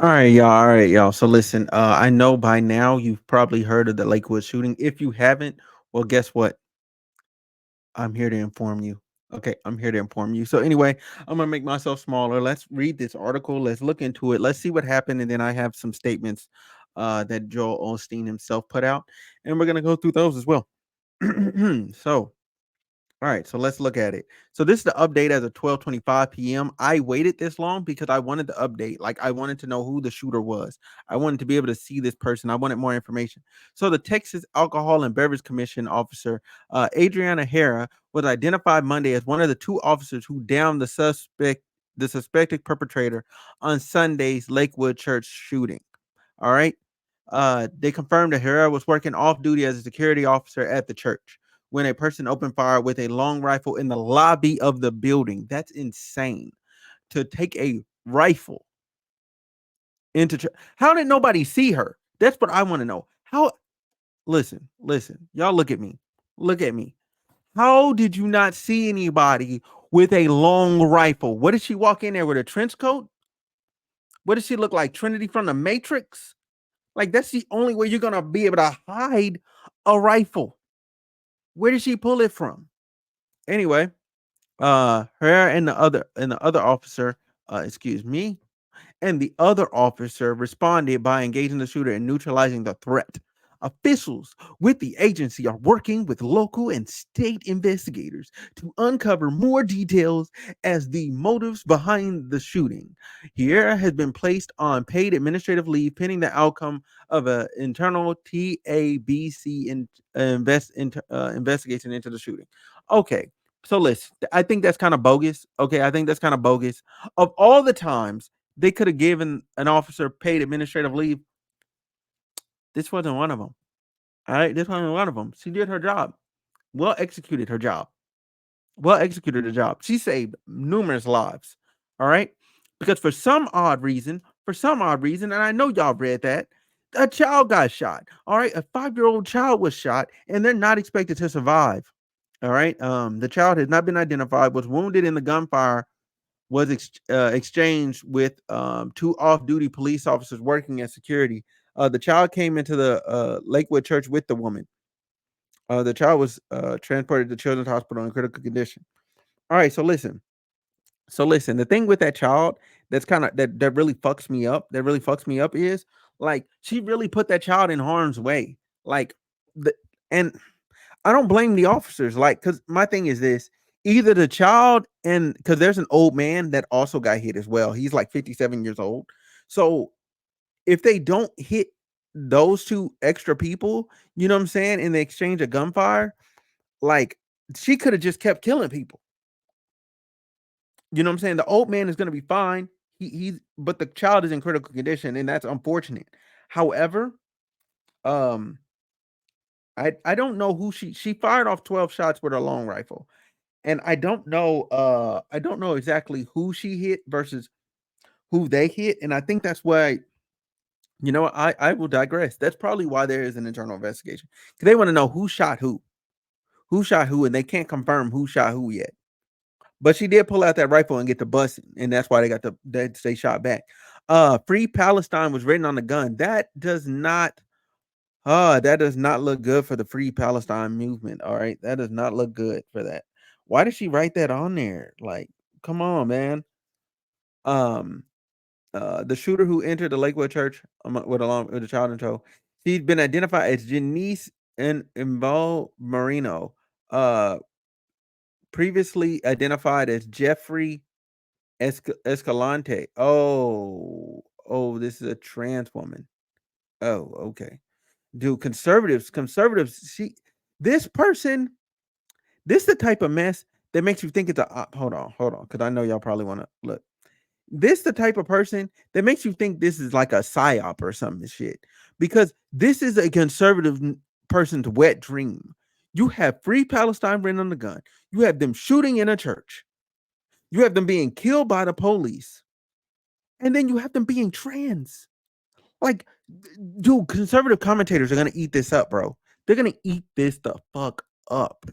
All right, y'all. So listen, I know by now you've probably heard of the Lakewood shooting. If you haven't, well, guess what? I'm here to inform you. Okay, I'm here to inform you. So anyway, I'm gonna make myself smaller. Let's read this article. Let's look into it. Let's see what happened, and then I have some statements that Joel Osteen himself put out, and we're gonna go through those as well. So all right, so let's look at it. So this is the update as of 12:25 p.m. I waited this long because I wanted the update. Like I wanted to know who the shooter was. I wanted to be able to see this person. I wanted more information. So the Texas Alcohol and Beverage Commission officer, Adriana Hera, was identified Monday as one of the two officers who downed the suspected perpetrator on Sunday's Lakewood church shooting. All right. They confirmed that Herrera was working off duty as a security officer at the church when a person opened fire with a long rifle in the lobby of the building. That's insane. To take a rifle into church. How did nobody see her? That's what I want to know. How listen. Y'all look at me. Look at me. How did you not see anybody with a long rifle? What did she walk in there with a trench coat? What does she look like? Trinity from the Matrix? Like that's the only way you're gonna be able to hide a rifle. Where did she pull it from? Anyway, her and the other officer, excuse me, and the other officer responded by engaging the shooter and neutralizing the threat. Officials with the agency are working with local and state investigators to uncover more details as the motives behind the shooting. Here has been placed on paid administrative leave pending the outcome of an internal TABC investigation into the shooting. Okay, so listen, I think that's kind of bogus. Okay, I think that's kind of bogus. Of all the times they could have given an officer paid administrative leave, this wasn't one of them. All right, this wasn't one of them. She did her job, well executed her job, well executed the job. She saved numerous lives. All right, because for some odd reason, and I know y'all read that, a child got shot. All right, a 5-year-old child was shot, and they're not expected to survive. All right, the child has not been identified. Was wounded in the gunfire was exchanged with two off-duty police officers working as security. The child came into the Lakewood church with the woman. The child was transported to Children's Hospital in critical condition. All right, so listen. So listen, the thing with that child that's kind of that really fucks me up. That really fucks me up is like she really put that child in harm's way. Like the and I don't blame the officers. Like, because my thing is this: either the child and because there's an old man that also got hit as well. He's like 57 years old. So if they don't hit those two extra people, you know what I'm saying, in the exchange of gunfire, like she could have just kept killing people. You know what I'm saying? The old man is gonna be fine. He's but the child is in critical condition, and that's unfortunate. However, um, I don't know who she fired off 12 shots with a long rifle. And I don't know exactly who she hit versus who they hit. And I think that's why, I will digress. That's probably why there is an internal investigation. Because they want to know who shot who, and they can't confirm who shot who yet. But she did pull out that rifle and get the bus, and that's why they shot back. Free Palestine was written on the gun. That does not look good for the Free Palestine movement. All right. That does not look good for that. Why did she write that on there? Like, come on, man. Um, the shooter who entered the Lakewood church with a child in tow, she'd been identified as Janice and Imbo Marino, uh, previously identified as Jeffrey Escalante. Oh, this is a trans woman. Oh, okay. Dude, conservatives, this person, this the type of mess that makes you think it's a hold on, because I know y'all probably want to look. This the type of person that makes you think this is like a psyop or something shit. Because this is a conservative person's wet dream. You have Free Palestine written on the gun. You have them shooting in a church. You have them being killed by the police. And then you have them being trans. Like, dude, conservative commentators are gonna eat this up, bro. They're gonna eat this the fuck up.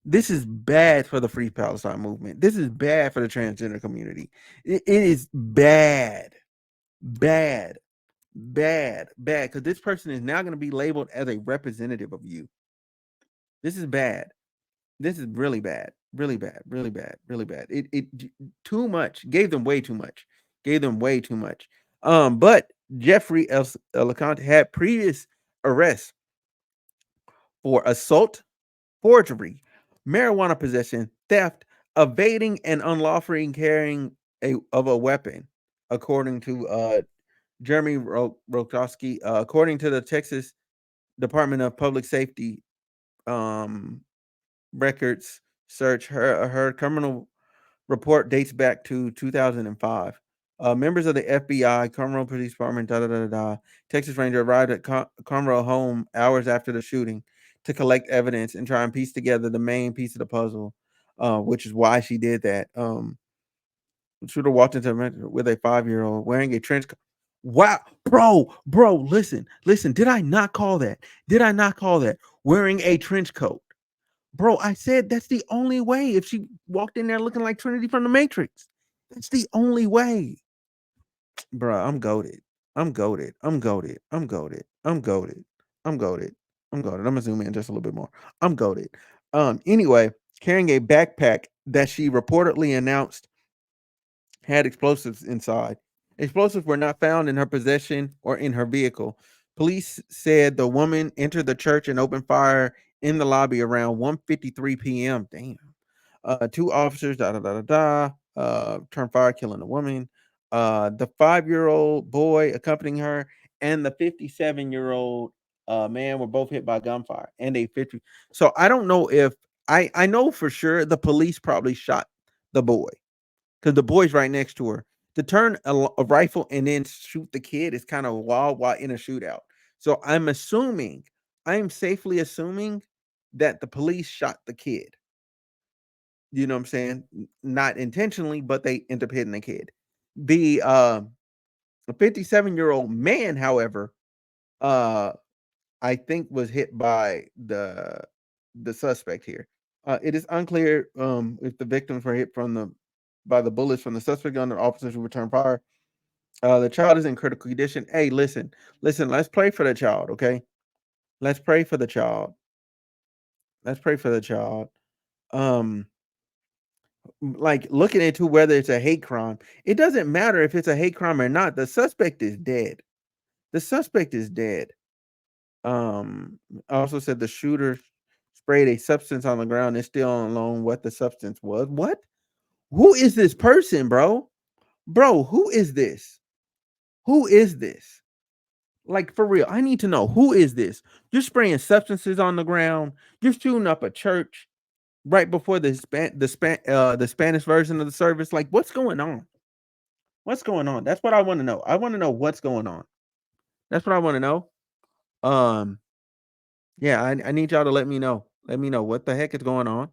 This is bad for the Free Palestine movement. This is bad for the transgender community. It is bad. Bad, bad, bad. Because this person is now going to be labeled as a representative of you. This is bad. This is really bad, really bad, really bad, really bad. It too much. Gave them way too much. Gave them way too much. But Jeffrey LeConte had previous arrests for assault, forgery, marijuana possession, theft, evading, and unlawfully carrying of a weapon, according to Jeremy Rokowski. According to the Texas Department of Public Safety um, records search, her criminal report dates back to 2005. Members of the FBI, Conroe Police Department, Texas Ranger arrived at Conroe home hours after the shooting to collect evidence and try and piece together the main piece of the puzzle, which is why she did that. The shooter walked into with a 5-year-old wearing a trench coat. Wow, bro, listen. Did I not call that? Did I not call that wearing a trench coat? Bro, I said that's the only way. If she walked in there looking like Trinity from the Matrix, that's the only way. Bro, I'm goaded. I'm goaded. I'm goaded. I'm goaded. I'm goaded. I'm goaded. I'm goaded. I'm gonna zoom in just a little bit more. I'm goaded. Anyway, carrying a backpack that she reportedly announced had explosives inside. Explosives were not found in her possession or in her vehicle. Police said the woman entered the church and opened fire in the lobby around 1:53 p.m. Damn. Two officers, turned fire, killing a woman. The 5-year-old boy accompanying her and the 57-year-old man were both hit by gunfire. And a 50. So I don't know if I know for sure the police probably shot the boy because the boy's right next to her. To turn a rifle and then shoot the kid is kind of wild while in a shootout. So I'm safely assuming that the police shot the kid. You know what I'm saying? Not intentionally, but they end up hitting the kid. The 57-year-old man, however, uh, I think was hit by the suspect here. It is unclear if the victims were hit by the bullets from the suspect under officers who returned fire. The child is in critical condition. Hey, listen. Let's pray for the child, okay? Let's pray for the child. Let's pray for the child. Um, like looking into whether it's a hate crime. It doesn't matter if it's a hate crime or not. The suspect is dead. The suspect is dead. Also said the shooter sprayed a substance on the ground and still unknown what the substance was. What? Who is this person, bro? Bro, who is this? Who is this? Like for real, I need to know who is this? You're spraying substances on the ground. You're shooting up a church right before the Spanish version of the service. Like, what's going on? What's going on? That's what I want to know. I want to know what's going on. That's what I want to know. Um, yeah, I need y'all to let me know. Let me know what the heck is going on.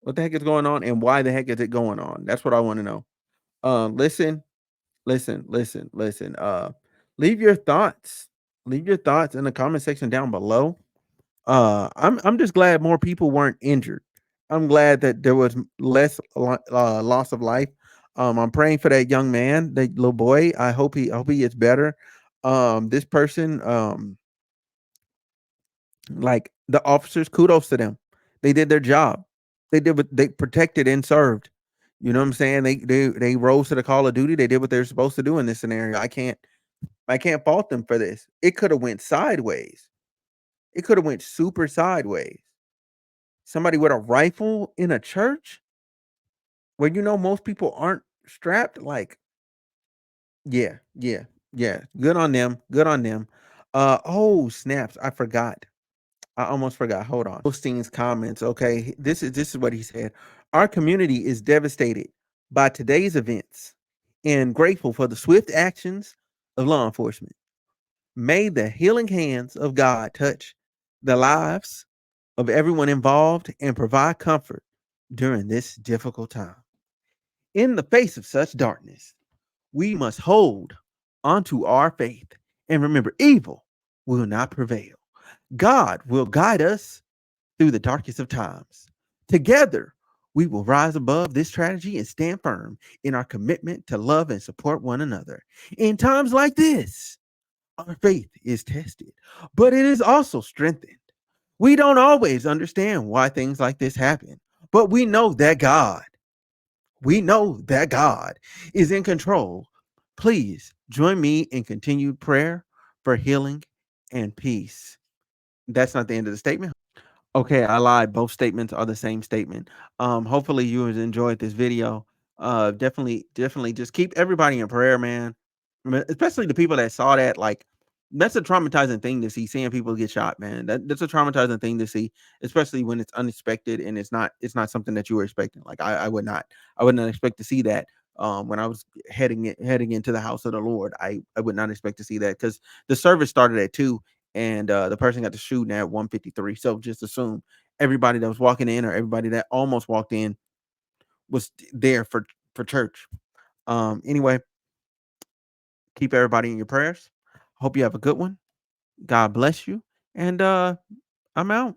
What the heck is going on and why the heck is it going on? That's what I want to know. Listen. Leave your thoughts. Leave your thoughts in the comment section down below. I'm just glad more people weren't injured. I'm glad that there was less loss of life. I'm praying for that young man, that little boy. I hope he gets better. This person, like the officers, kudos to them. They did their job. They did what they protected and served. You know what I'm saying? They rose to the call of duty. They did what they're supposed to do in this scenario. I can't fault them for this. It could have went sideways. It could have went super sideways. Somebody with a rifle in a church where most people aren't strapped. Like, yeah. Good on them. Good on them. Oh snaps! I forgot. I almost forgot. Hold on. Osteen's comments. Okay, this is what he said. Our community is devastated by today's events and grateful for the swift actions of law enforcement. May the healing hands of God touch the lives of everyone involved and provide comfort during this difficult time. In the face of such darkness, we must hold onto our faith and remember evil will not prevail. God will guide us through the darkest of times. Together, We will rise above this tragedy and stand firm in our commitment to love and support one another. In times like this, our faith is tested, but it is also strengthened. We don't always understand why things like this happen, but we know that God is in control. Please join me in continued prayer for healing and peace. That's not the end of the statement. Okay, I lied. Both statements are the same statement. Hopefully you has enjoyed this video. Definitely just keep everybody in prayer, man. Especially the people that saw that, like, that's a traumatizing thing to see, seeing people get shot, man. That's a traumatizing thing to see, especially when it's unexpected and it's not something that you were expecting. Like I would not expect to see that. When I was heading into the house of the Lord, I would not expect to see that because the service started at 2 and the person got to shooting at 1:53. So just assume everybody that was walking in or everybody that almost walked in was there for church. Anyway, keep everybody in your prayers. Hope you have a good one. God bless you. And I'm out.